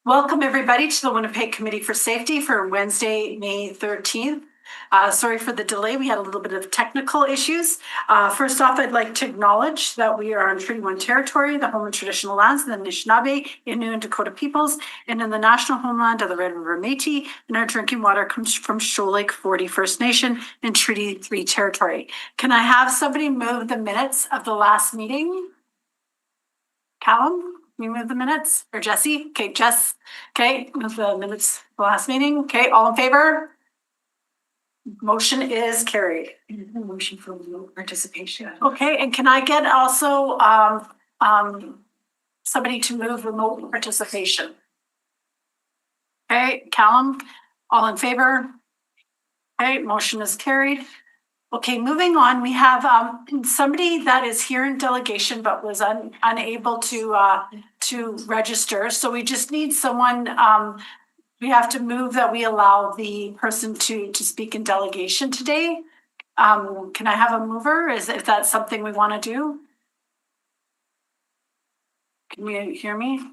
Welcome everybody to the Winnipeg Committee for Safety for Wednesday, May 13th. Sorry for the delay. We had a little bit of technical issues. First off, I'd like to acknowledge that we are on Treaty 1 territory, the home and traditional lands of the Anishinaabe, Innu and Dakota peoples, and in the national homeland of the Red River Métis, and our drinking water comes from Shoal Lake 40 First Nation and Treaty 3 territory. Can I have somebody move the minutes of the last meeting? Callum? We move the minutes, or Jesse? Okay, Jess. Okay, move the minutes of the last meeting. Okay, all in favor? Motion is carried. Motion for remote participation. Okay, and can I get also somebody to move remote participation? Okay, Callum, all in favor? Okay, motion is carried. Okay, moving on, we have somebody that is here in delegation but was unable to register. So we just need someone, we have to move that we allow the person to speak in delegation today. Can I have a mover? Is that something we want to do? Can you hear me?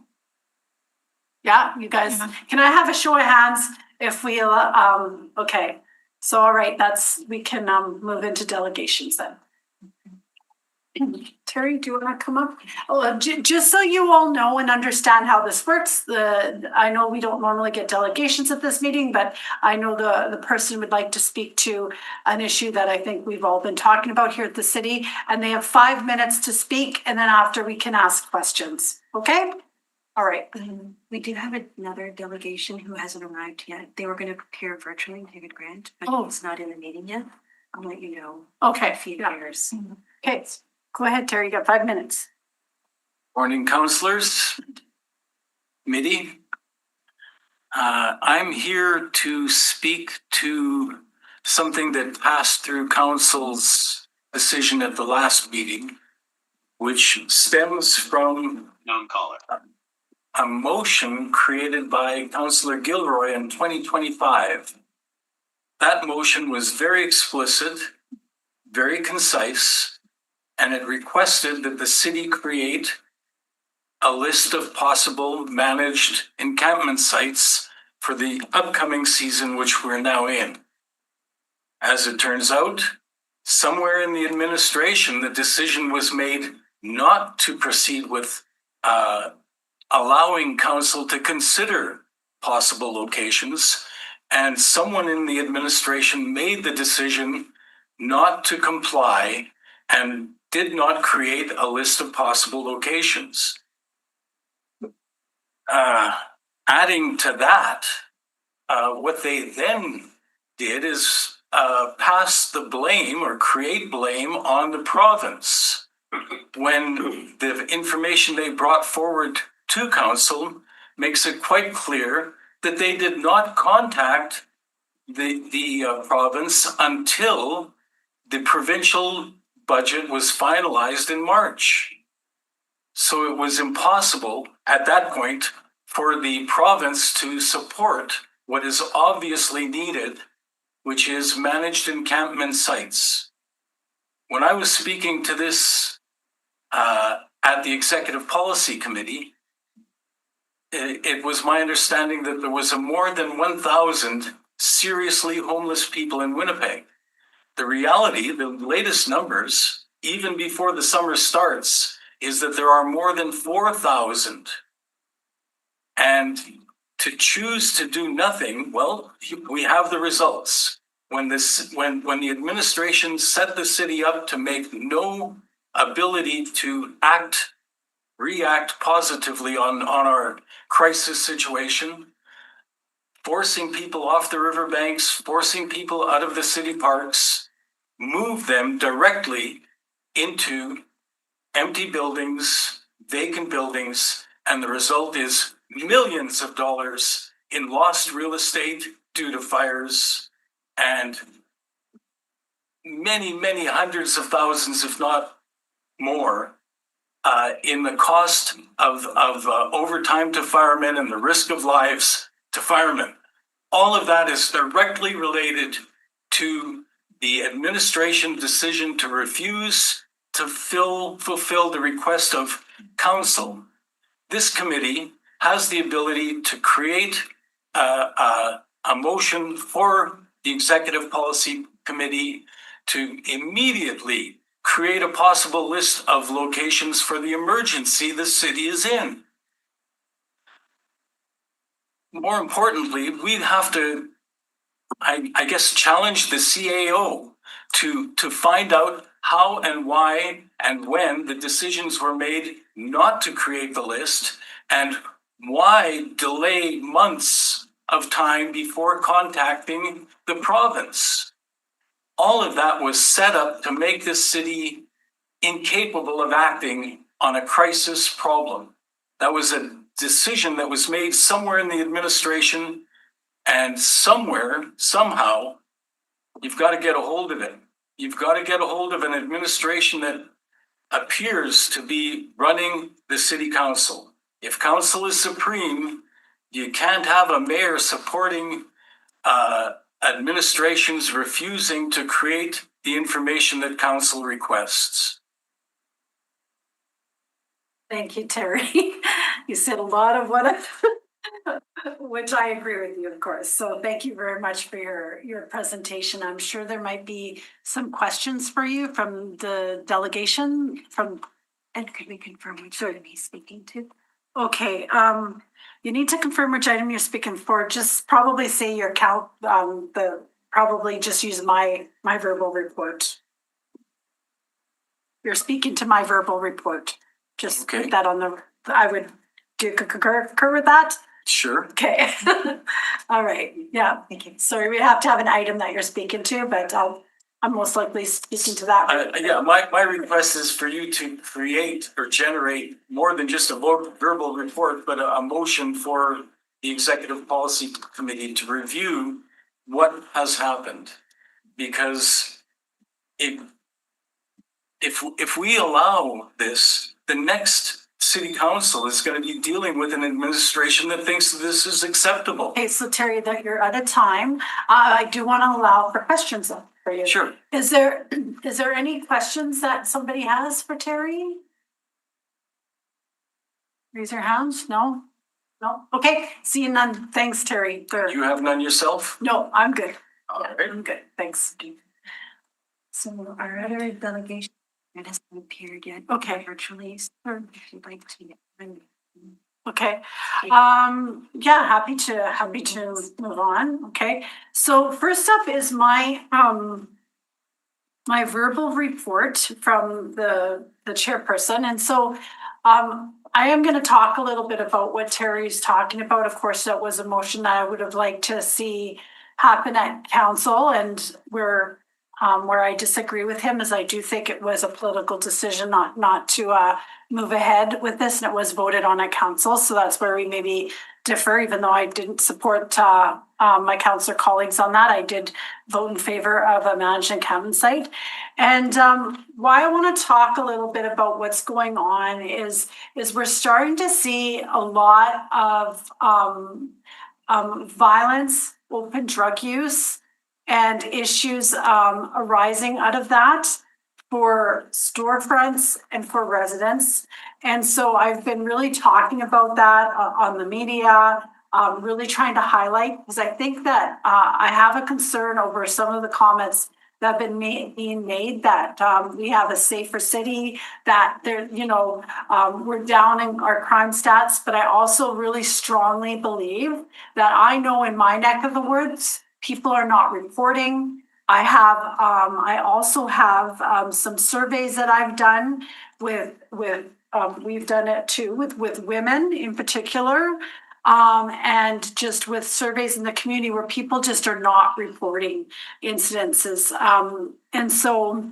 Yeah, you guys, Can I have a show of hands if we, okay. So, all right, we can move into delegations then. Terry, do you want to come up? Oh, just so you all know and understand how this works, I know we don't normally get delegations at this meeting, but I know the person would like to speak to an issue that I think we've all been talking about here at the city, and they have 5 minutes to speak, and then after we can ask questions. Okay? All right. We do have another delegation who hasn't arrived yet. They were going to prepare virtually, David Grant, but it's not in the meeting yet. I'll let you know. Okay. In a few years. Okay. Go ahead, Terry. You got 5 minutes. Morning, councillors, committee. I'm here to speak to something that passed through council's decision at the last meeting, which stems from a motion created by Councillor Gilroy in 2025. That motion was very explicit, very concise, and it requested that the city create a list of possible managed encampment sites for the upcoming season, which we're now in. As it turns out, somewhere in the administration, the decision was made not to proceed with allowing council to consider possible locations, and someone in the administration made the decision not to comply and did not create a list of possible locations. Adding to that, what they then did is pass the blame or create blame on the province when the information they brought forward to council makes it quite clear that they did not contact the province until the provincial budget was finalized in March. So it was impossible at that point for the province to support what is obviously needed, which is managed encampment sites. When I was speaking to this at the Executive Policy Committee, it was my understanding that there was more than 1,000 seriously homeless people in Winnipeg. The reality, the latest numbers, even before the summer starts, is that there are more than 4,000. And to choose to do nothing, well, we have the results. When the administration set the city up to make no ability to react positively on our crisis situation, forcing people off the riverbanks, forcing people out of the city parks, move them directly into empty buildings, vacant buildings, and the result is millions of dollars in lost real estate due to fires and many, many hundreds of thousands, if not more, in the cost of overtime to firemen and the risk of lives to firemen. All of that is directly related to the administration decision to refuse to fulfill the request of council. This committee has the ability to create a motion for the Executive Policy Committee to immediately create a possible list of locations for the emergency the city is in. More importantly, we'd have to, I guess, challenge the CAO to find out how and why and when the decisions were made not to create the list, and why delay months of time before contacting the province. All of that was set up to make this city incapable of acting on a crisis problem. That was a decision that was made somewhere in the administration, and somewhere, somehow, you've got to get a hold of it. You've got to get a hold of an administration that appears to be running the city council. If council is supreme, you can't have a mayor supporting administrations refusing to create the information that council requests. Thank you, Terry. You said a lot of what which I agree with you, of course. So thank you very much for your presentation. I'm sure there might be some questions for you from the delegation from. And could we confirm which item he's speaking to? Okay, you need to confirm which item you're speaking for. Just probably say your count, probably just use my verbal report. You're speaking to my verbal report. Just Okay. put that on the, I would, do you concur with that? Sure. Okay. All right, yeah. Thank you. Sorry, we have to have an item that you're speaking to, but I'm most likely speaking to that. Yeah, my request is for you to create or generate more than just a verbal report, but a motion for the Executive Policy Committee to review what has happened. Because if we allow this, the next city council is going to be dealing with an administration that thinks this is acceptable. Okay, so Terry, that you're out of time. I do want to allow for questions though for you. Sure. Is there any questions that somebody has for Terry? Raise your hands. No? No? Okay, seeing none. Thanks, Terry. You have none yourself? No, I'm good. All Yeah, right. I'm good. Thanks. So our other delegation hasn't appeared yet. Okay. Virtually, or if you'd like to. Okay, yeah, happy to move on, okay? So first up is my verbal report from the chairperson, and so I am gonna talk a little bit about what Terry's talking about. Of course, that was a motion that I would have liked to see happen at council, and where I disagree with him is I do think it was a political decision not to move ahead with this, and it was voted on at council. So that's where we maybe differ, even though I didn't support my councillor colleagues on that. I did vote in favor of a managed encampment site. And why I want to talk a little bit about what's going on is we're starting to see a lot of violence, open drug use, and issues arising out of that for storefronts and for residents. And so I've been really talking about that on the media, really trying to highlight, because I think that I have a concern over some of the comments that have been being made that we have a safer city, that there, we're down in our crime stats. But I also really strongly believe that I know in my neck of the woods, people are not reporting. I also have some surveys that I've done with we've done it too with women in particular, and just with surveys in the community where people just are not reporting incidences, and so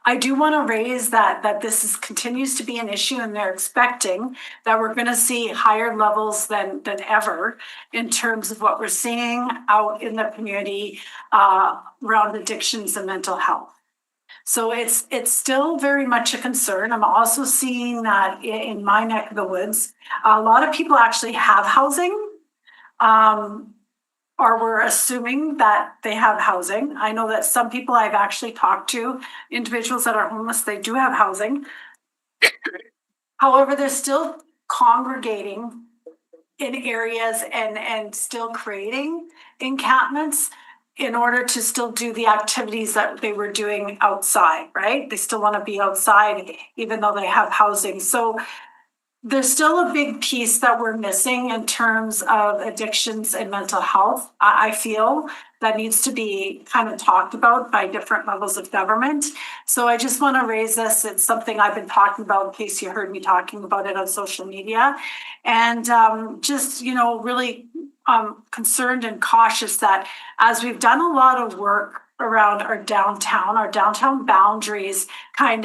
I do want to raise that this continues to be an issue, and they're expecting that we're going to see higher levels than ever in terms of what we're seeing out in the community around addictions and mental health. So it's still very much a concern. I'm also seeing that in my neck of the woods, a lot of people actually have housing. Or we're assuming that they have housing. I know that some people I've actually talked to, individuals that are homeless, they do have housing. However, they're still congregating in areas and still creating encampments in order to still do the activities that they were doing outside, right? They still want to be outside even though they have housing. So there's still a big piece that we're missing in terms of addictions and mental health. I feel that needs to be kind of talked about by different levels of government. So I just want to raise this. It's something I've been talking about in case you heard me talking about it on social media. And just, really concerned and cautious that as we've done a lot of work around our downtown boundaries and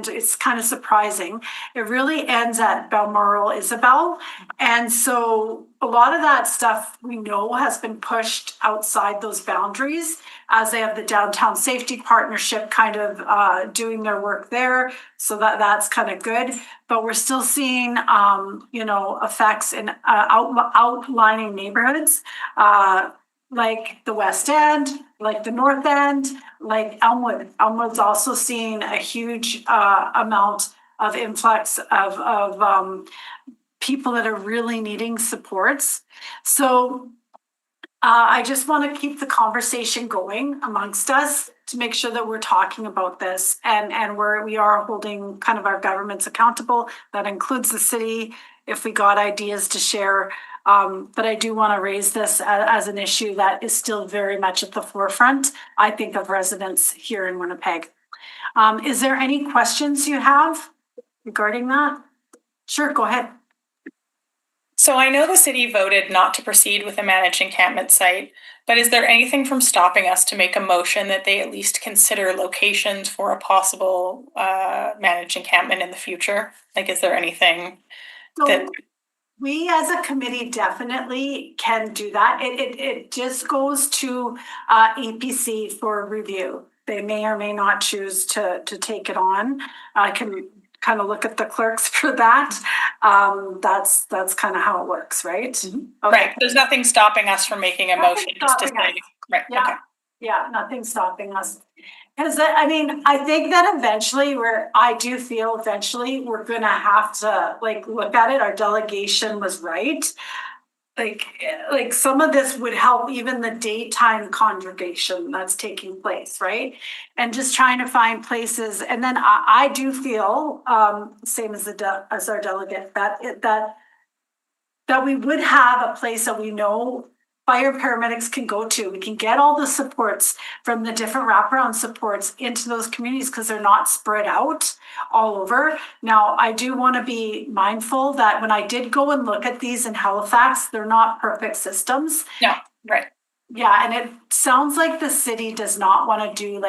it's kind of surprising. It really ends at Balmoral Isabel. And so a lot of that stuff we know has been pushed outside those boundaries as they have the downtown safety partnership kind of doing their work there. So that's kind of good. But we're still seeing, effects in outlining neighborhoods. Like the West End, like the North End, like Elmwood. Elmwood's also seeing a huge amount of influx of people that are really needing supports. So I just want to keep the conversation going amongst us to make sure that we're talking about this and we are holding kind of our governments accountable. That includes the city if we got ideas to share. But I do want to raise this as an issue that is still very much at the forefront, I think, of residents here in Winnipeg. Is there any questions you have regarding that? Sure, go ahead. So I know the city voted not to proceed with a managed encampment site, but is there anything from stopping us to make a motion that they at least consider locations for a possible managed encampment in the future? Like, is there anything that... We as a committee definitely can do that. It just goes to EPC for review. They may or may not choose to take it on. I can kind of look at the clerks for that. That's kind of how it works, right? Mm-hmm. Okay. Right. There's nothing stopping us from making a motion just to say, right. Yeah. Okay. Yeah, nothing's stopping us. Because I think that eventually I do feel eventually we're gonna have to look at it. Our delegation was right. Like some of this would help even the daytime congregation that's taking place, right? And just trying to find places. And then I do feel same as as our delegate that we would have a place that we know fire paramedics can go to. We can get all the supports from the different wraparound supports into those communities because they're not spread out all over. Now, I do want to be mindful that when I did go and look at these in Halifax, they're not perfect systems. No, right. Yeah, and it sounds like the city does not want to do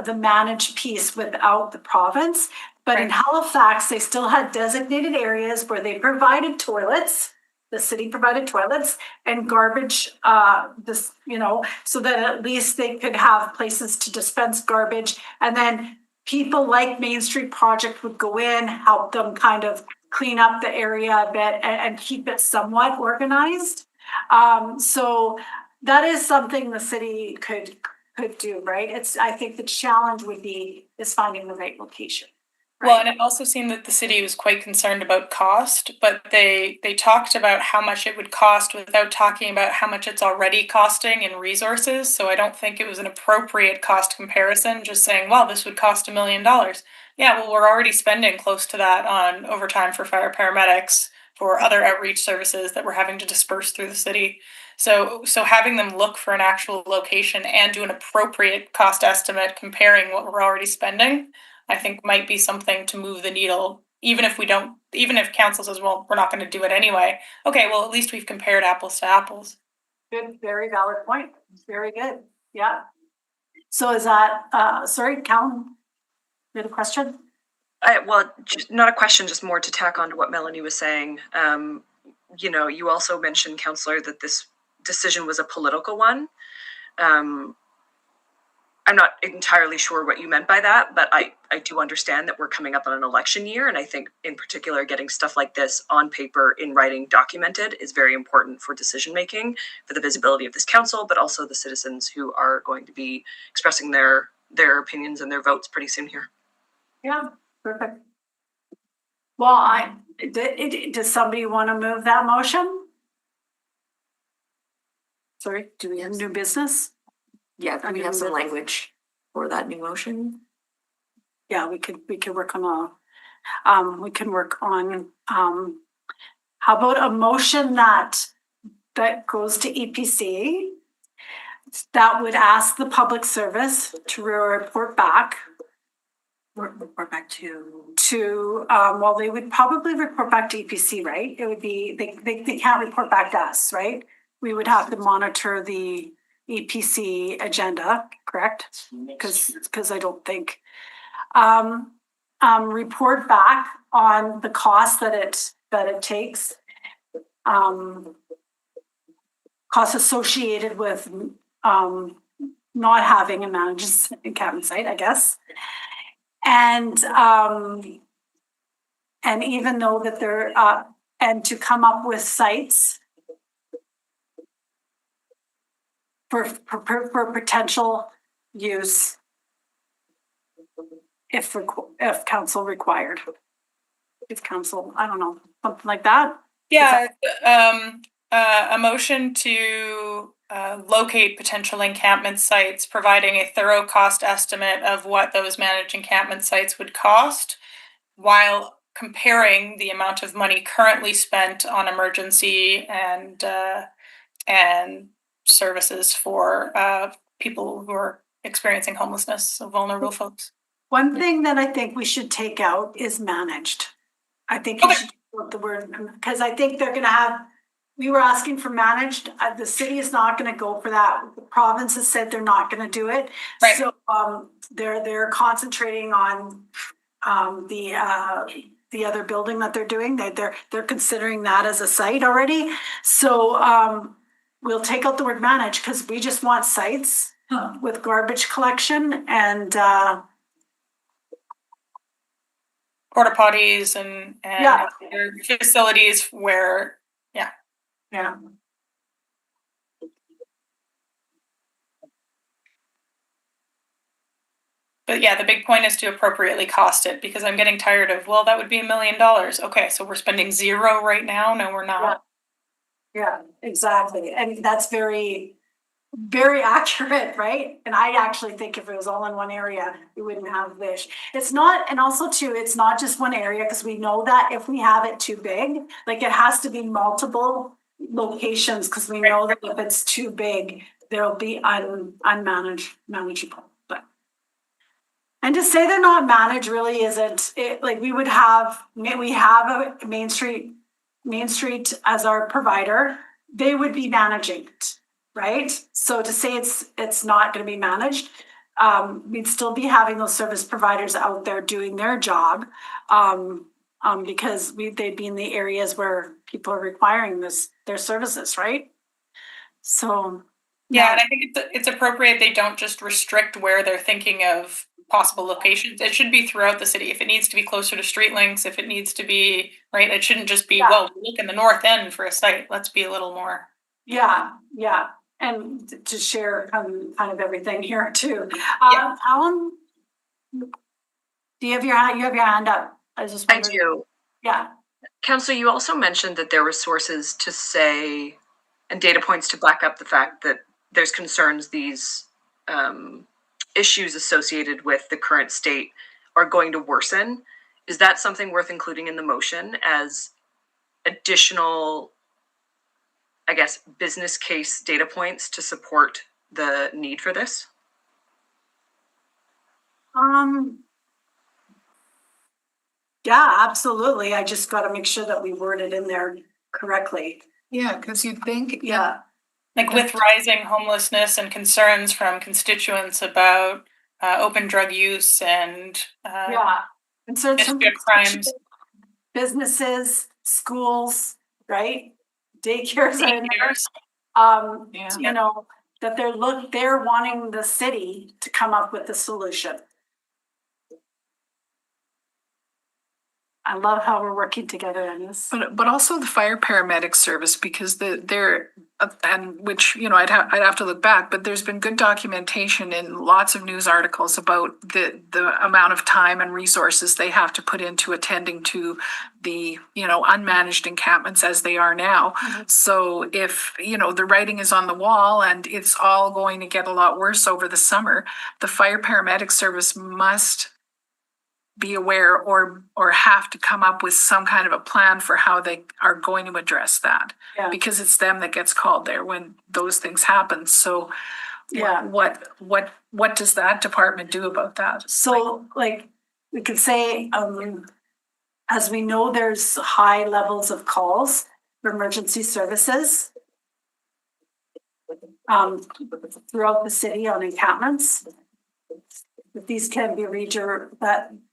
the managed piece without the province. But in Halifax, they still had designated areas where they provided toilets. The city provided toilets and garbage, so that at least they could have places to dispense garbage. And then people like Main Street Project would go in, help them kind of clean up the area a bit and keep it somewhat organized. So that is something the city could do, right? I think the challenge is finding the right location. Right. Well, and it also seemed that the city was quite concerned about cost, but they talked about how much it would cost without talking about how much it's already costing in resources. So I don't think it was an appropriate cost comparison, just saying, well, this would cost $1 million. Yeah, well, we're already spending close to that on overtime for fire paramedics, for other outreach services that we're having to disperse through the city. So having them look for an actual location and do an appropriate cost estimate comparing what we're already spending, I think might be something to move the needle, even if council says, well, we're not going to do it anyway. Okay, well, at least we've compared apples to apples. Good, very valid point. Very good. Yeah. So is that, sorry, Callum, you had a question? Well, just not a question, just more to tack on to what Melanie was saying. You also mentioned, Councillor, that this decision was a political one. I'm not entirely sure what you meant by that, but I do understand that we're coming up on an election year. And I think in particular, getting stuff like this on paper, in writing, documented is very important for decision making, for the visibility of this council, but also the citizens who are going to be expressing their opinions and their votes pretty soon here. Yeah, perfect. Well, does somebody want to move that motion? Sorry, do we have new business? Yeah, do we have some language for that new motion? Yeah, we could work on we can work on, how about a motion that goes to EPC? That would ask the public service to report back Report back to. well, they would probably report back to EPC, right? It would be, they can't report back to us, right? We would have to monitor the EPC agenda, correct? Because I don't think, report back on the cost that it takes. Costs associated with, not having a managed encampment site, I guess. And even though that they're, and to come up with sites for potential use if council required. If council, I don't know, something like that. Yeah, a motion to locate potential encampment sites, providing a thorough cost estimate of what those managed encampment sites would cost, while comparing the amount of money currently spent on emergency and services for people who are experiencing homelessness, so vulnerable folks. One thing that I think we should take out is managed. I think you should put the word, because I think they're gonna have, we were asking for managed, the city is not gonna go for that. The province has said they're not gonna do it. Right. So they're concentrating on the other building that they're doing. They're considering that as a site already. So we'll take out the word manage because we just want sites with garbage collection and Porta potties and Yeah. other facilities where, yeah. but yeah, the big point is to appropriately cost it, because I'm getting tired of, well, that would be $1 million. Okay, so we're spending zero right now? No, we're not. Yeah, exactly. And that's very, very accurate, right? And I actually think if it was all in one area, we wouldn't have this. It's not, and also too, it's not just one area, because we know that if we have it too big, like it has to be multiple locations, because we know that if it's too big, there'll be unmanageable. But and to say they're not managed really isn't it, like we have a Main Street as our provider, they would be managing it, right? So to say it's not going to be managed, we'd still be having those service providers out there doing their job, because they'd be in the areas where people are requiring their services, right? So Yeah, and I think it's appropriate they don't just restrict where they're thinking of possible locations. It should be throughout the city. If it needs to be closer to street links, if it needs to be, right, it shouldn't just be, well, look in the north end for a site. Let's be a little more. Yeah. And to share kind of everything here too. Alan, do you have your hand up? I do. Yeah. Councillor, you also mentioned that there were sources to say and data points to back up the fact that there's concerns these issues associated with the current state are going to worsen. Is that something worth including in the motion as additional, I guess, business case data points to support the need for this? Yeah, absolutely. I just got to make sure that we word it in there correctly. Yeah, because you'd think, Yeah. Like with rising homelessness and concerns from constituents about open drug use and Concerns from mischief crimes. businesses, schools, right? Daycares are in there. Daycares. You know, that they're wanting the city to come up with a solution. I love how we're working together on this. But also the fire paramedic service, because they're and which, you know, I'd have to look back, but there's been good documentation in lots of news articles about the amount of time and resources they have to put into attending to the, you know, unmanaged encampments as they are now. So if, you know, the writing is on the wall and it's all going to get a lot worse over the summer, the fire paramedic service must be aware or have to come up with some kind of a plan for how they are going to address that. Yeah. Because it's them that gets called there when those things happen. So Yeah. what does that department do about that? So like, we could say, as we know, there's high levels of calls for emergency services throughout the city on encampments. But these can be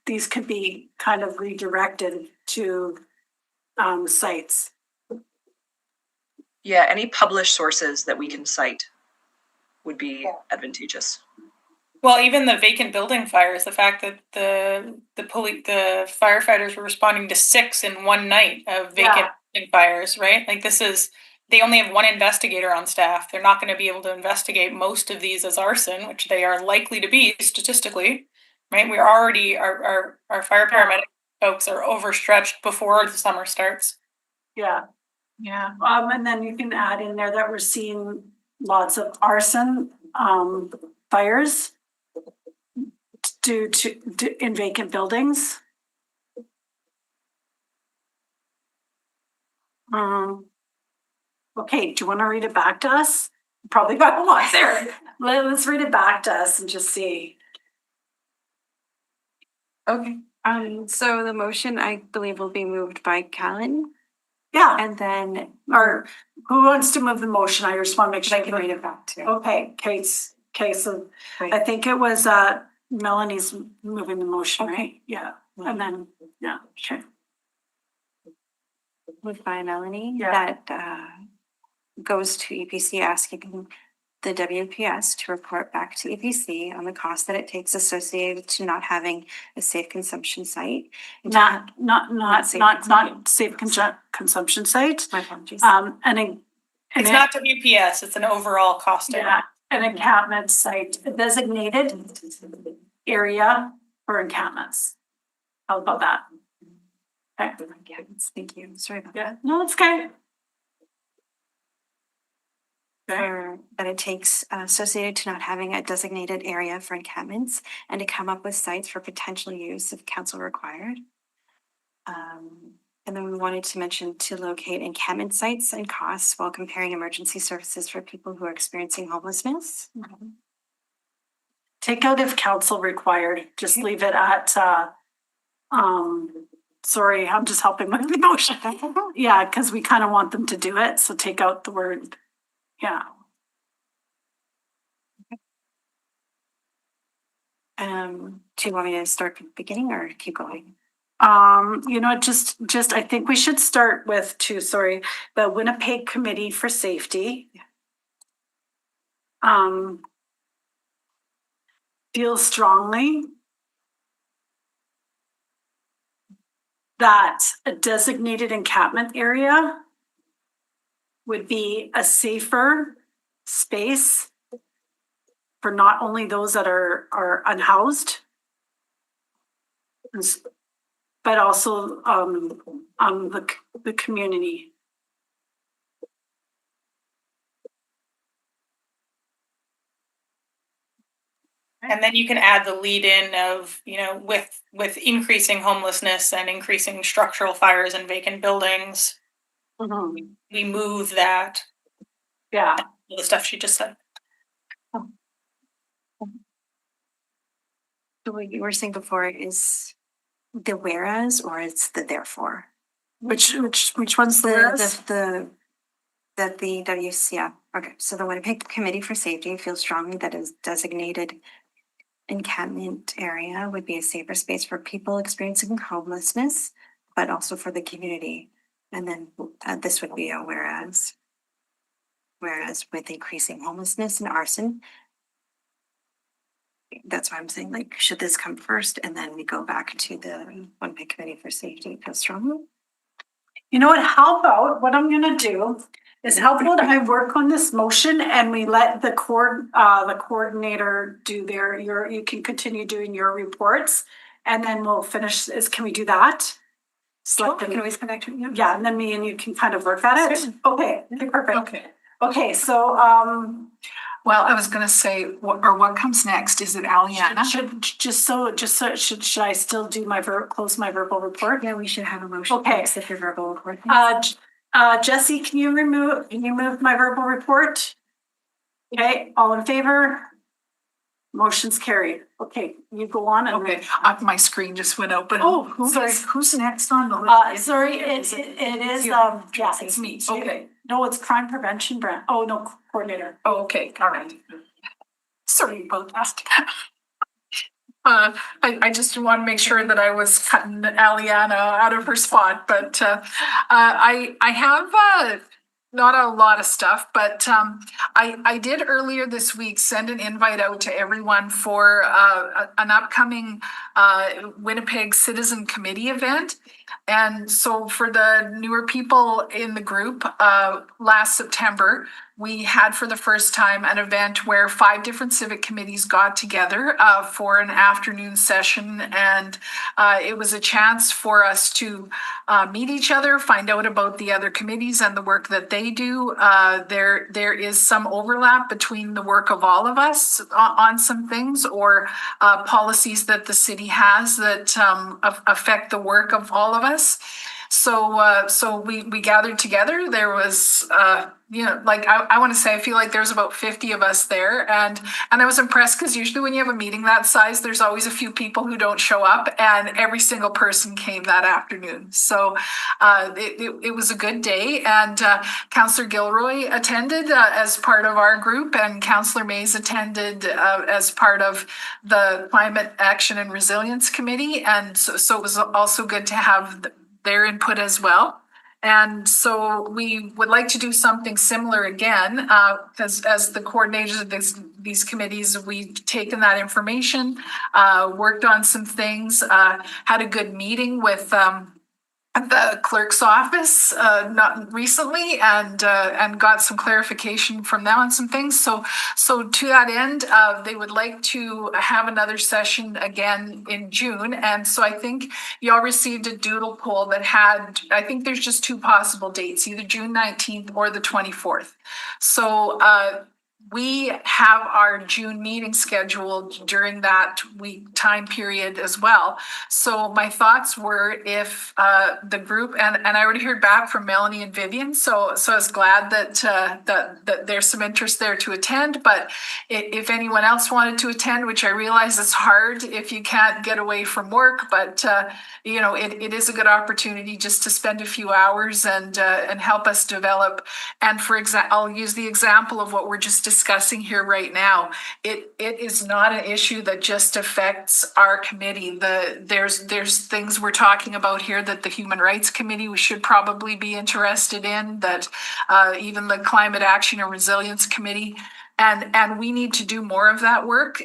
these could be kind of redirected to sites. Yeah, any published sources that we can cite would be advantageous. Well, even the vacant building fires, the fact that the firefighters were responding to 6 in one night of vacant building fires, right? Like they only have one investigator on staff. They're not going to be able to investigate most of these as arson, which they are likely to be statistically, right? We're already, our fire paramedic folks are overstretched before the summer starts. Yeah. Yeah. And then you can add in there that we're seeing lots of arson fires due to in vacant buildings. Okay, do you want to read it back to us? Probably got a lot there. Let's read it back to us and just see. Okay. So the motion, I believe, will be moved by Callan, Yeah, and then or who wants to move the motion? I just want to make sure I can read it back too. Okay, so I Right. think it was Melanie's moving the motion, right? Yeah, and then, yeah, okay. Moved by Melanie, Yeah. that goes to EPC asking the WPS to report back to EPC on the cost that it takes associated to not having a safe consumption site. and to have- Not safe consumption site. My apologies. It's not WPS, it's an overall costing. Yeah, an encampment site, a designated area for encampments. How about that? Okay. Thank you. Sorry about Yeah, no, it's okay. for that it takes associated to not having a designated area for encampments and to come up with sites for potential use if council required. And then we wanted to mention to locate encampment sites and costs while comparing emergency services for people who are experiencing homelessness. Take out if council required, just leave it at, sorry, I'm just helping with the motion. Yeah, because we kind of want them to do it, so take out the word, yeah. Do you want me to start from the beginning or keep going? You know, just, I think we should start with the Winnipeg Committee for Safety. Feels strongly that a designated encampment area would be a safer space for not only those that are unhoused, but also the community. And then you can add the lead in of, you know, with increasing homelessness and increasing structural fires in vacant buildings, we move that, Yeah, the stuff she just said. So what you were saying before is the whereas or it's the therefore? which one's the That the WCF, okay, so the Winnipeg Committee for Safety feels strongly that a designated encampment area would be a safer space for people experiencing homelessness, but also for the community. And then this would be a whereas. Whereas with increasing homelessness and arson, that's why I'm saying, like, should this come first and then we go back to the Winnipeg Committee for Safety feel strongly? You know what, how about, what I'm gonna do is how about I work on this motion and we let the coordinator do you can continue doing your reports. And then we'll finish can we do that? Sure, can always come back to it. Yeah, and then me and you can kind of work at it. Certainly. Okay, perfect. Okay. Okay, so, Well, I was gonna say, what comes next? Is it Aliana? should I still do close my verbal report? Yeah, we should have a motion. Okay. To accept your verbal report. Jesse, can you move my verbal report? Okay, all in favor? Motion's carried. Okay, you go on and. Okay, my screen just went open. Oh, Sorry, sorry. who's next on the list? Sorry, it is, yeah, it's me. Okay. No, it's crime prevention coordinator. Oh, okay, all right. Sorry about that. I just want to make sure that I was cutting Aliana out of her spot, but I have not a lot of stuff, but I did earlier this week send an invite out to everyone for an upcoming Winnipeg Citizen Committee event. And so for the newer people in the group, last September, we had for the first time an event where 5 different civic committees got together for an afternoon session. And it was a chance for us to meet each other, find out about the other committees and the work that they do. There is some overlap between the work of all of us on some things, or policies that the city has that affect the work of all of us. So we gathered together. There was like I want to say, I feel like there's about 50 of us there, and I was impressed because usually when you have a meeting that size, there's always a few people who don't show up, and every single person came that afternoon. So it was a good day, and Councillor Gilroy attended as part of our group, and Councillor Mays attended as part of the Climate Action and Resilience Committee, and so it was also good to have their input as well. And so we would like to do something similar again, because as the coordinators of these committees, we've taken that information, worked on some things, had a good meeting with the clerk's office not recently, and got some clarification from them on some things. So to that end, they would like to have another session again in June. And so I think y'all received a doodle poll that had, I think there's just 2 possible dates, either June 19th or the 24th. So we have our June meeting scheduled during that week time period as well. So my thoughts were, if the group, and I already heard back from Melanie and Vivian, so I was glad that there's some interest there to attend. But if anyone else wanted to attend, which I realize is hard if you can't get away from work, but it is a good opportunity just to spend a few hours and help us develop. And for example, I'll use the example of what we're just discussing here right now. It is not an issue that just affects our committee. There's things we're talking about here that the Human Rights Committee we should probably be interested in, that even the Climate Action and Resilience Committee. And we need to do more of that work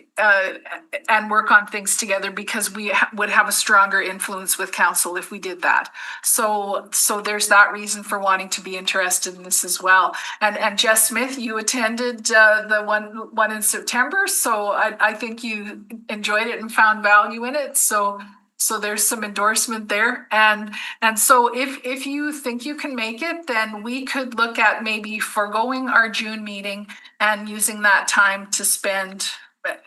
and work on things together, because we would have a stronger influence with council if we did that. So there's that reason for wanting to be interested in this as well. And Jess Smith, you attended the one in September, so I think you enjoyed it and found value in it. So there's some endorsement there. And so if you think you can make it, then we could look at maybe foregoing our June meeting and using that time to spend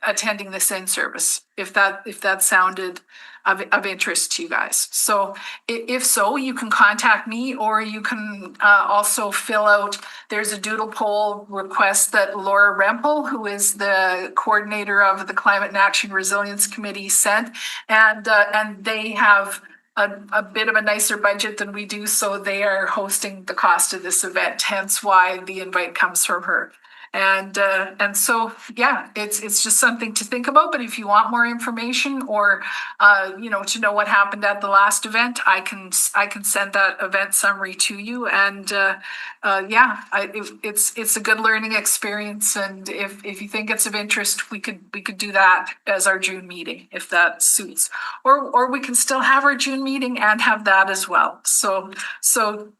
attending this in-service, if that sounded of interest to you guys. So if so, you can contact me, or you can also fill out, there's a doodle poll request that Laura Rempel, who is the coordinator of the Climate and Action Resilience Committee, sent, and they have a bit of a nicer budget than we do, so they are hosting the cost of this event, hence why the invite comes from her. And so, yeah, it's just something to think about. But if you want more information or, to know what happened at the last event, I can send that event summary to you. And it's a good learning experience. And if you think it's of interest, we could do that as our June meeting if that suits, or we can still have our June meeting and have that as well.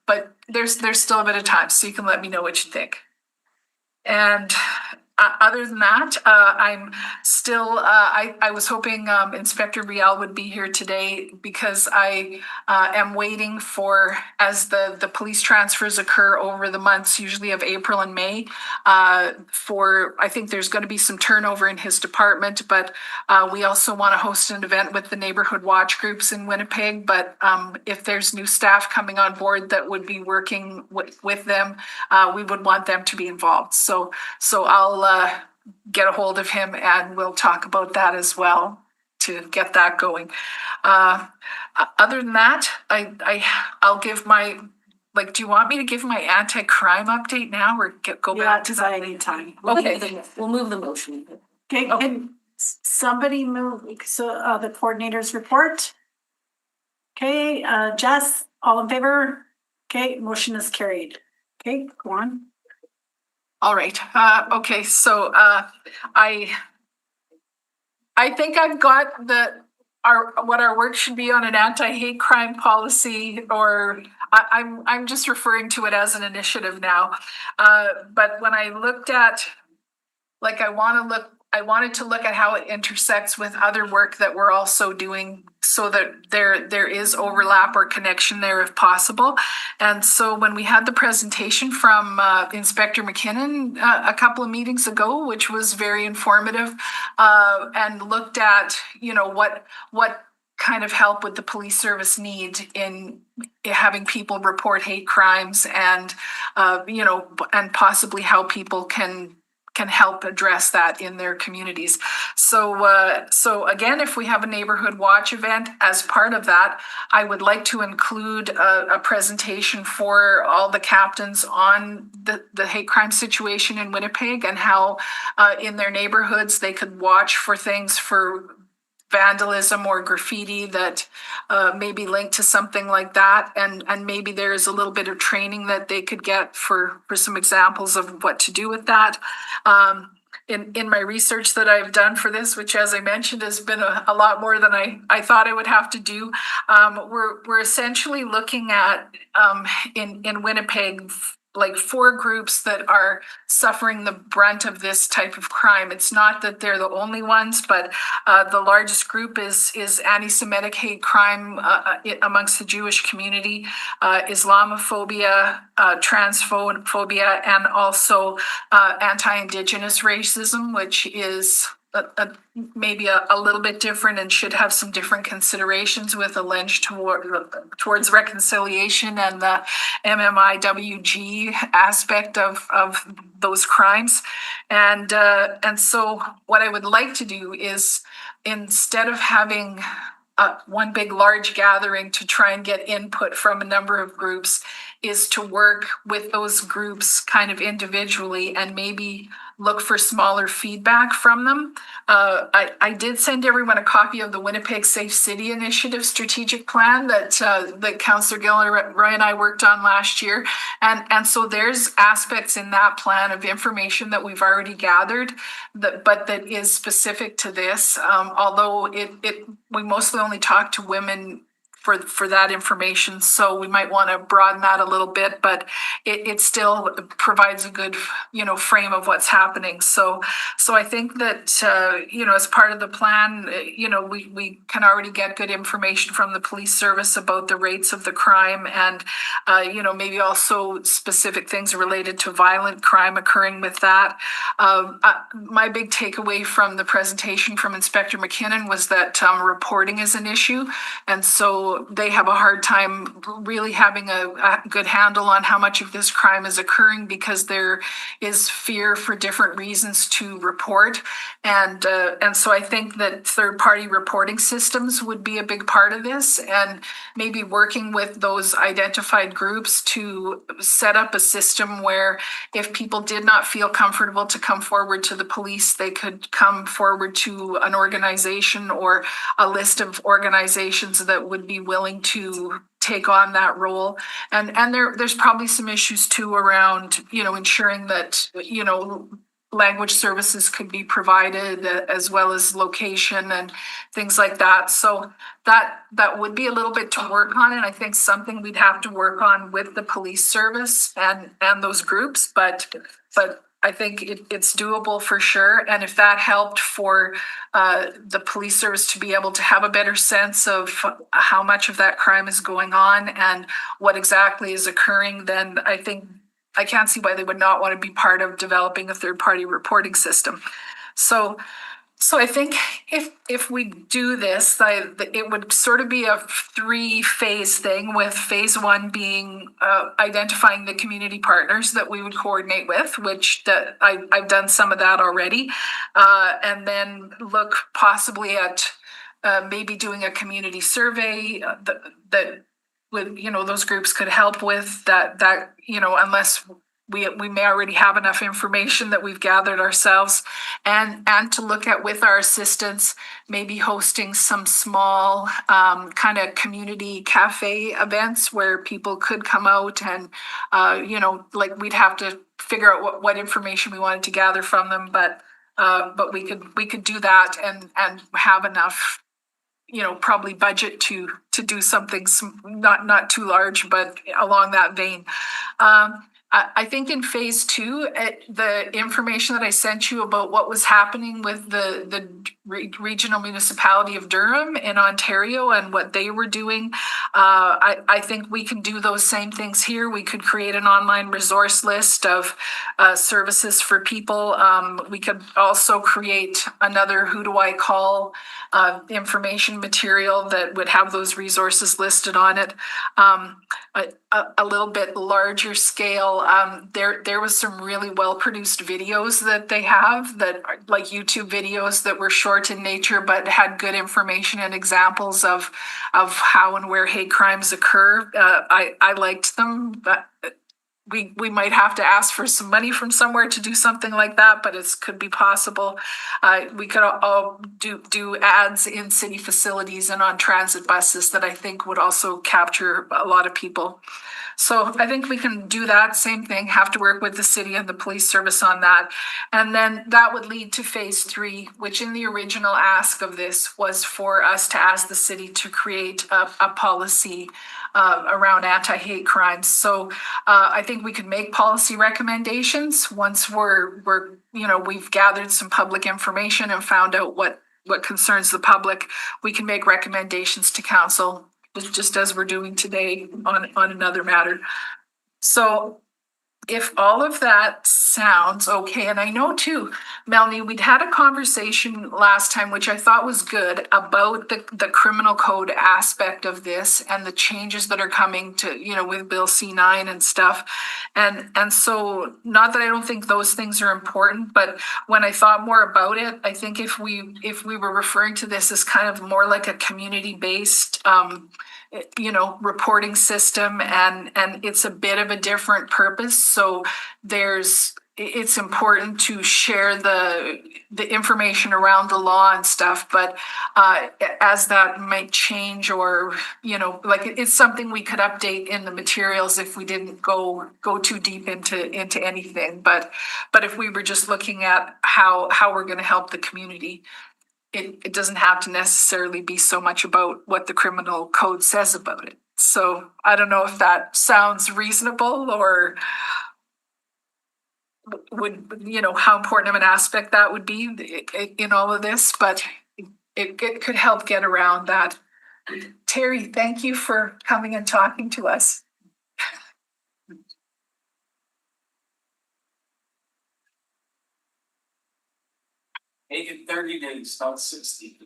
But there's still a bit of time, so you can let me know what you think. And other than that, I'm still, I was hoping Inspector Rial would be here today because I am waiting for, as the police transfers occur over the months, usually of April and May, I think there's going to be some turnover in his department, but we also want to host an event with the neighborhood watch groups in Winnipeg. But if there's new staff coming on board that would be working with them, we would want them to be involved. So I'll get a hold of him and we'll talk about that as well to get that going. Other than that, I'll give my, do you want me to give my anti-crime update now or go back to that anytime. Okay. We'll move the motion. Okay, can somebody move, the coordinator's report? Okay, Jess, all in favor? Okay, motion is carried. Okay, go on. All right. Okay. So I think I've got what our work should be on an anti-hate crime policy, or I'm just referring to it as an initiative now. But when I looked at, I wanted to look at how it intersects with other work that we're also doing so that there is overlap or connection there if possible. And so when we had the presentation from Inspector McKinnon a couple of meetings ago, which was very informative, and looked at, what kind of help would the police service need in having people report hate crimes and, and possibly how people can help address that in their communities. So again, if we have a neighborhood watch event as part of that, I would like to include a presentation for all the captains on the hate crime situation in Winnipeg and how in their neighborhoods they could watch for things for vandalism or graffiti that may be linked to something like that, and maybe there is a little bit of training that they could get for some examples of what to do with that. In my research that I've done for this, which as I mentioned has been a lot more than I thought I would have to do, we're essentially looking at in Winnipeg like 4 groups that are suffering the brunt of this type of crime. It's not that they're the only ones, but the largest group is anti-Semitic hate crime amongst the Jewish community, Islamophobia, transphobia, and also anti-Indigenous racism, which is maybe a little bit different and should have some different considerations with a lens towards reconciliation and the MMIWG aspect of those crimes. And so what I would like to do is, instead of having one big large gathering to try and get input from a number of groups, is to work with those groups kind of individually and maybe look for smaller feedback from them. I did send everyone a copy of the Winnipeg Safe City Initiative strategic plan that Councillor Gilroy and I worked on last year. And so there's aspects in that plan of information that we've already gathered, but that is specific to this. Although we mostly only talk to women for that information, so we might want to broaden that a little bit, but it still provides a good frame of what's happening. So I think that as part of the plan, we can already get good information from the police service about the rates of the crime, and maybe also specific things related to violent crime occurring with that. My big takeaway from the presentation from Inspector McKinnon was that reporting is an issue, and so so they have a hard time really having a good handle on how much of this crime is occurring because there is fear for different reasons to report. And so I think that third-party reporting systems would be a big part of this, and maybe working with those identified groups to set up a system where if people did not feel comfortable to come forward to the police, they could come forward to an organization or a list of organizations that would be willing to take on that role. And there's probably some issues too around, ensuring that, language services could be provided as well as location and things like that. So that would be a little bit to work on, and I think something we'd have to work on with the police service and those groups, but I think it's doable for sure. And if that helped for the police service to be able to have a better sense of how much of that crime is going on and what exactly is occurring, then I think I can't see why they would not want to be part of developing a third-party reporting system. So I think if we do this, it would sort of be a 3-phase thing, with phase 1 being identifying the community partners that we would coordinate with, which that I've done some of that already, and then look possibly at maybe doing a community survey that would, those groups could help with that, unless we may already have enough information that we've gathered ourselves, and to look at, with our assistance, maybe hosting some small kind of community cafe events where people could come out and like we'd have to figure out what information we wanted to gather from them, but we could do that and have enough, probably budget to do something not too large, but along that vein. I think in phase 2, the information that I sent you about what was happening with the regional municipality of Durham in Ontario and what they were doing, I think we can do those same things here. We could create an online resource list of services for people. We could also create another Who Do I Call information material that would have those resources listed on it. A little bit larger scale, there was some really well produced videos that they have that are like YouTube videos that were short in nature but had good information and examples of how and where hate crimes occur. I liked them, but we might have to ask for some money from somewhere to do something like that, but it could be possible. We could all do ads in city facilities and on transit buses that I think would also capture a lot of people. So I think we can do that same thing, have to work with the city and the police service on that. And then that would lead to phase 3, which in the original ask of this was for us to ask the city to create a policy around anti-hate crimes. So I think we could make policy recommendations once we've gathered some public information and found out what concerns the public. We can make recommendations to council, just as we're doing today on another matter. So if all of that sounds okay, and I know too, Melanie, we'd had a conversation last time, which I thought was good, about the criminal code aspect of this and the changes that are coming to, with Bill C9 and stuff. And so, not that I don't think those things are important, but when I thought more about it, I think if we were referring to this as kind of more like a community-based reporting system, and it's a bit of a different purpose. So it's important to share the information around the law and stuff, but as that might change, or it's something we could update in the materials if we didn't go too deep into anything. But if we were just looking at how we're going to help the community, it doesn't have to necessarily be so much about what the criminal code says about it. So I don't know if that sounds reasonable, or would, how important of an aspect that would be in all of this, but it could help get around that. Terry, thank you for coming and talking to us. Make it 30 days, not 60.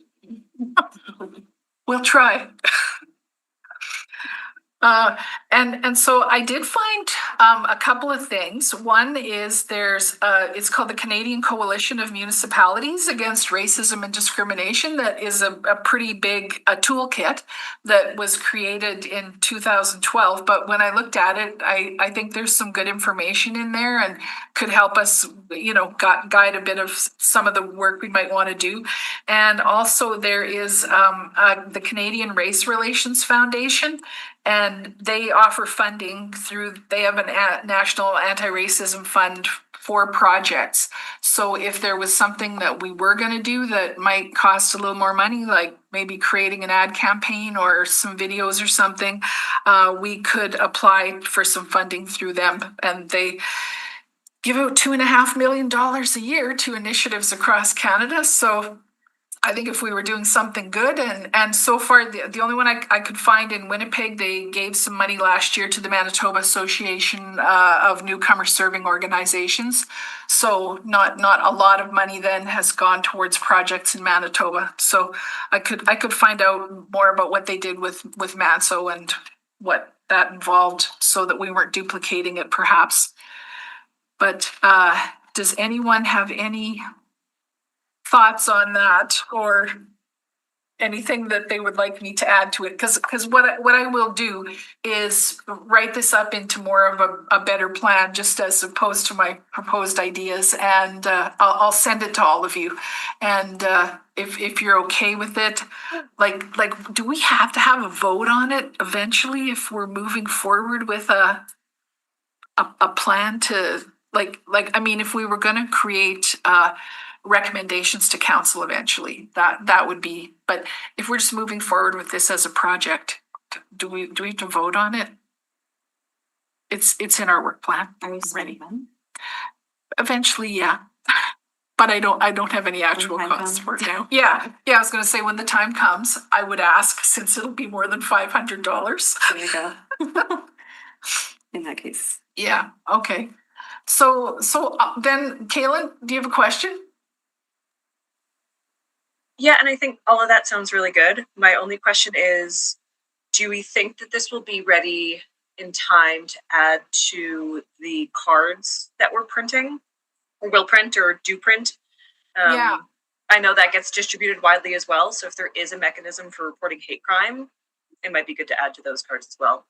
We'll try. And so I did find a couple of things. One is it's called the Canadian Coalition of Municipalities Against Racism and Discrimination. That is a pretty big toolkit that was created in 2012. But when I looked at it, I think there's some good information in there and could help us, guide a bit of some of the work we might want to do. And also there is the Canadian Race Relations Foundation. And they offer funding they have a national anti-racism fund for projects. So if there was something that we were going to do that might cost a little more money, like maybe creating an ad campaign or some videos or something, we could apply for some funding through them. And they give out $2.5 million a year to initiatives across Canada. So I think if we were doing something good, and so far the only one I could find in Winnipeg, they gave some money last year to the Manitoba Association of Newcomer Serving Organizations. So not a lot of money then has gone towards projects in Manitoba. So I could find out more about what they did with Manso and what that involved, so that we weren't duplicating it perhaps. But does anyone have any thoughts on that, or anything that they would like me to add to it? Because what I will do is write this up into more of a better plan, just as opposed to my proposed ideas, and I'll send it to all of you. And if you're okay with it, like do we have to have a vote on it eventually if we're moving forward with a plan to I mean, if we were going to create recommendations to council eventually, that would be, but if we're just moving forward with this as a project, do we have to vote on it? It's in our work plan. Are you ready? ready? Eventually, yeah. But I don't have any actual costs for it now. Yeah, I was gonna say, when the time comes, I would ask, since it'll be more than $500. There you go. In that case. Yeah, okay. So then, Kaylin, do you have a question? Yeah, and I think all of that sounds really good. My only question is, do we think that this will be ready in time to add to the cards that we're printing, or will print, or do print? Yeah. I know that gets distributed widely as well. So if there is a mechanism for reporting hate crime, it might be good to add to those cards as well.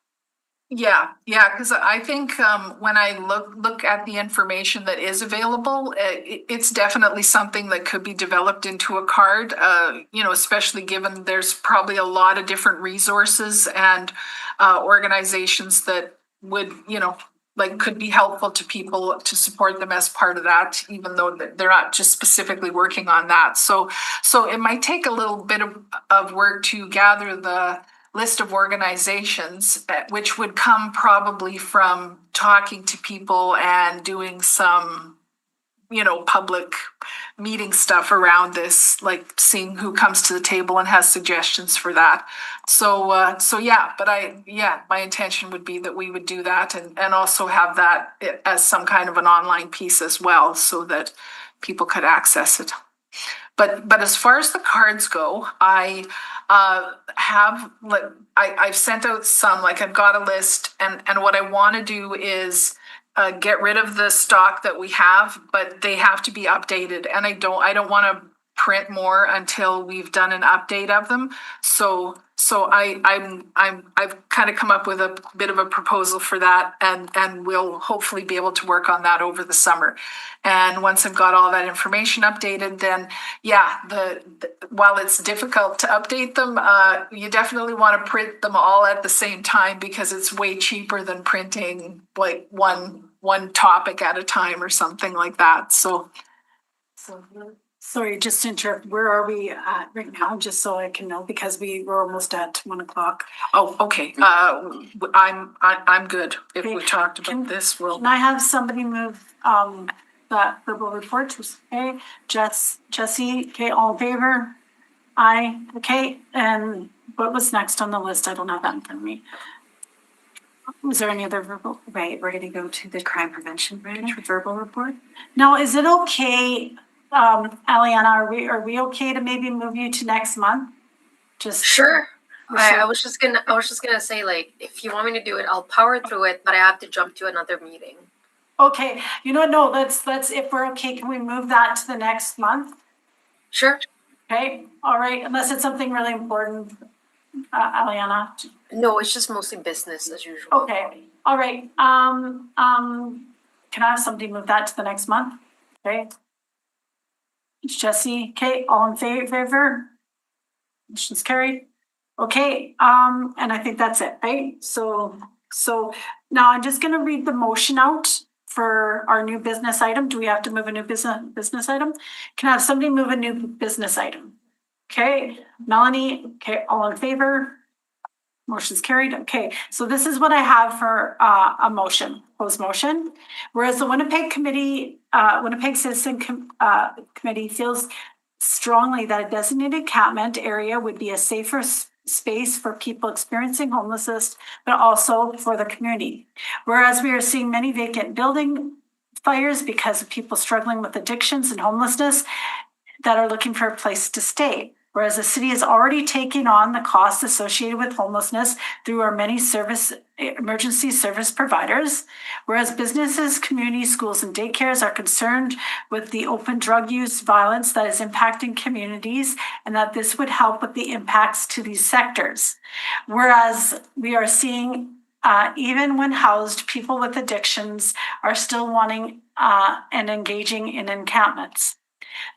Yeah, because I think when I look at the information that is available, it's definitely something that could be developed into a card, especially given there's probably a lot of different resources and organizations that would, could be helpful to people to support them as part of that, even though they're not just specifically working on that. So it might take a little bit of work to gather the list of organizations, which would come probably from talking to people and doing some, public meeting stuff around this, like seeing who comes to the table and has suggestions for that. So yeah, but my intention would be that we would do that and also have that as some kind of an online piece as well, so that people could access it. But as far as the cards go, I've sent out some, I've got a list, and what I want to do is get rid of the stock that we have, but they have to be updated, and I don't want to print more until we've done an update of them. So I've kind of come up with a bit of a proposal for that, and we'll hopefully be able to work on that over the summer. And once I've got all that information updated, then while it's difficult to update them, you definitely want to print them all at the same time, because it's way cheaper than printing one topic at a time or something like that. So sorry, just to interrupt, where are we at right now, just so I can know, because we're almost at 1:00. Oh, okay. I'm good. If we talked about this, Can I have somebody move that verbal report to, okay, Jesse, okay, all in favor? Aye, okay, and what was next on the list? I don't have that in front of me. Was there any other verbal? Right, we're gonna go to the crime prevention Verbal report? Now, is it okay, Aliana, are we okay to maybe move you to next month? Just Sure. I was just gonna say, like, if you want me to do it, I'll power through it, but I have to jump to another meeting. Okay, you know what, no, let's, if we're okay, can we move that to the next month? Sure. Okay, all right, unless it's something really important, Aliana. No, it's just mostly business as usual. Okay, all right, can I have somebody move that to the next month? Okay. It's Jesse, okay, all in favor? Motion's carried. Okay, and I think that's it, right? So now I'm just gonna read the motion out for our new business item. Do we have to move a new business item? Can I have somebody move a new business item? Okay, Melanie, okay, all in favor? Motion's carried. Okay, so this is what I have for a motion, proposed motion. Whereas the Winnipeg Citizen Committee feels strongly that a designated catchment area would be a safer space for people experiencing homelessness, but also for the community. Whereas we are seeing many vacant building fires because of people struggling with addictions and homelessness that are looking for a place to stay. Whereas the city is already taking on the costs associated with homelessness through our many emergency service providers. Whereas businesses, communities, schools, and daycares are concerned with the open drug use violence that is impacting communities, and that this would help with the impacts to these sectors. Whereas we are seeing even when housed, people with addictions are still wanting and engaging in encampments.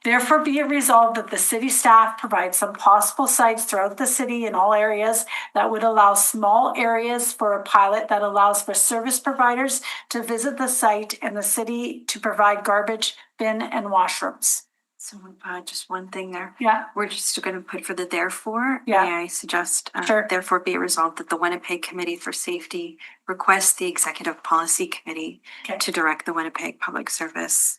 Therefore, be it resolved that the city staff provide some possible sites throughout the city in all areas that would allow small areas for a pilot that allows for service providers to visit the site and the city to provide garbage bin and washrooms. So just one thing there. Yeah. We're just going to put for the therefore. Yeah. May I suggest, Sure. therefore be it resolved that the Winnipeg Committee for Safety requests the Executive Policy Committee Okay. to direct the Winnipeg Public Service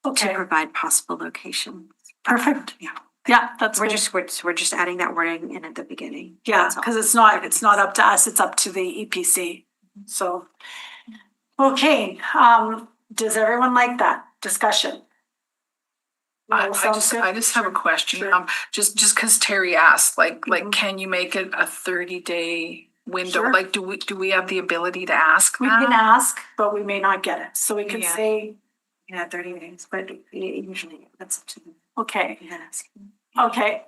to Okay. provide possible locations. Perfect. Yeah. Yeah, that's We're good. we're just adding that wording in at the beginning. Yeah, That's all. because it's not up to us, it's up to the EPC. So, okay, does everyone like that discussion? No, sounds good? I just have a question, Sure. just because Terry asked, like, can you make it a 30-day window? Sure. Like, do we have the ability to ask We can that? ask, but we may not get it, so we can Yeah. say, 30 days, but usually that's up to them. okay, You can ask. okay.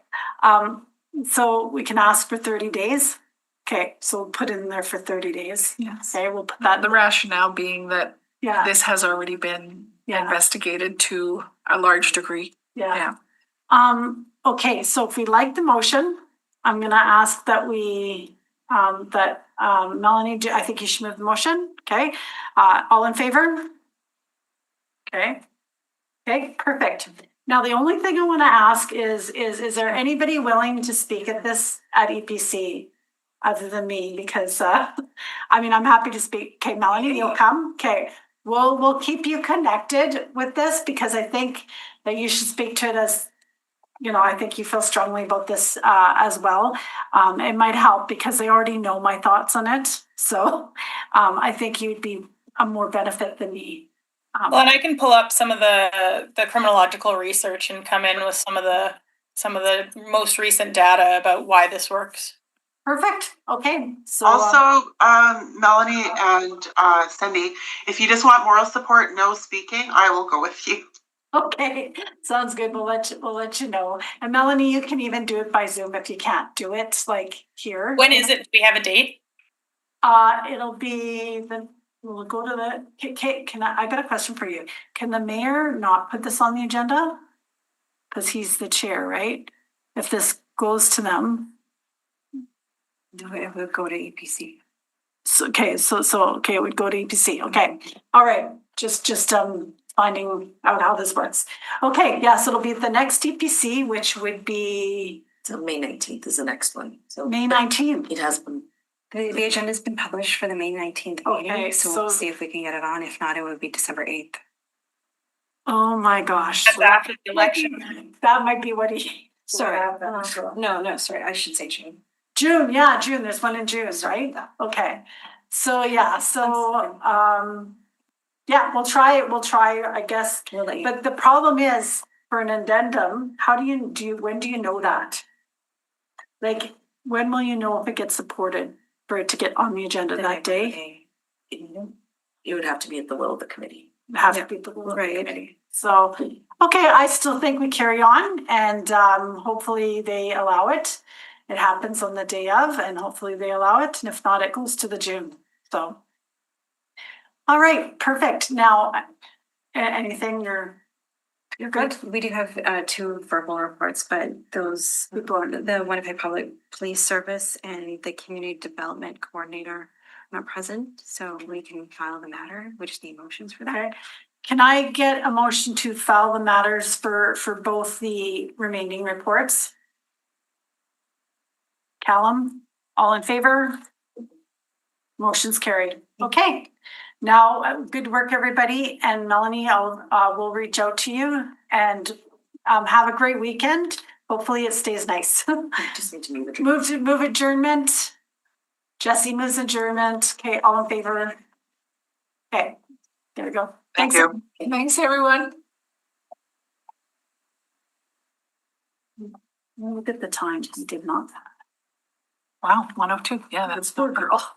So we can ask for 30 days? Okay, so we'll put it in there for 30 days. Yes. Okay, we'll put that, The rationale being that yeah, this has already been Yeah. investigated to a large degree. yeah. Okay, so if we like the motion, I'm gonna ask that we, Melanie, I think you should move the motion, okay? All in favor? Okay. Okay, perfect. Now, the only thing I wanna ask is there anybody willing to speak at EPC other than me? Because, I mean, I'm happy to speak. Okay, Melanie, you'll come? Okay. We'll keep you connected with this because I think that you should speak to it as, I think you feel strongly about this as well. It might help because they already know my thoughts on it. So I think you'd be a more benefit than me. Well, and I can pull up some of the criminological research and come in with some of the most recent data about why this works. Perfect. Okay. So Also, Melanie and Cindy, if you just want moral support, no speaking, I will go with you. okay, sounds good. We'll let you know. And Melanie, you can even do it by Zoom if you can't do it like here. When is it? Do we have a date? It'll be we'll go to I got a question for you. Can the mayor not put this on the agenda? Because he's the chair, right? If this goes to them. No, it would go to EPC. So, okay, okay, it would go to EPC. Okay, all right. Just finding out how this works. Okay, yes, it'll be the next EPC, which would be So May 19th is the next one. So May 19th. it has been. The agenda's been published for the May 19th Okay, meeting, so we'll so- see if we can get it on. If not, it would be December 8th. Oh my gosh. That's after the election. That might be what he. Sorry. Sorry. No, sorry, I should say June. June, yeah, June. There's one in June, right? Okay. So yeah, yeah, we'll try it. We'll try, I guess. We'll let you. But the problem is for an addendum, when do you know that? Like, When will you know if it gets supported for it to get on the agenda that day? It would have to be at the will of the committee. Have to be the will of the Right. committee. So, okay, I still think we carry on and hopefully they allow it. It happens on the day of and hopefully they allow it. And if not, it goes to the June. So. All right, perfect. Now, anything you're good? We do have two verbal reports, but those people are the Winnipeg Public Police Service and the Community Development Coordinator are not present, so we can file the matter. We just need motions for that. Okay. Can I get a motion to file the matters for both the remaining reports? Callum, all in favor? Motion's carried. Okay. Now, good work, everybody. And Melanie, we'll reach out to you and have a great weekend. Hopefully it stays nice. Just need to move it. Move adjournment. Jesse moves adjournment. Okay, all in favor? Okay, there we go. Thank Thanks. you. Thanks, everyone. Look at the time. We did not. Wow, 102. Yeah, that's Poor girl.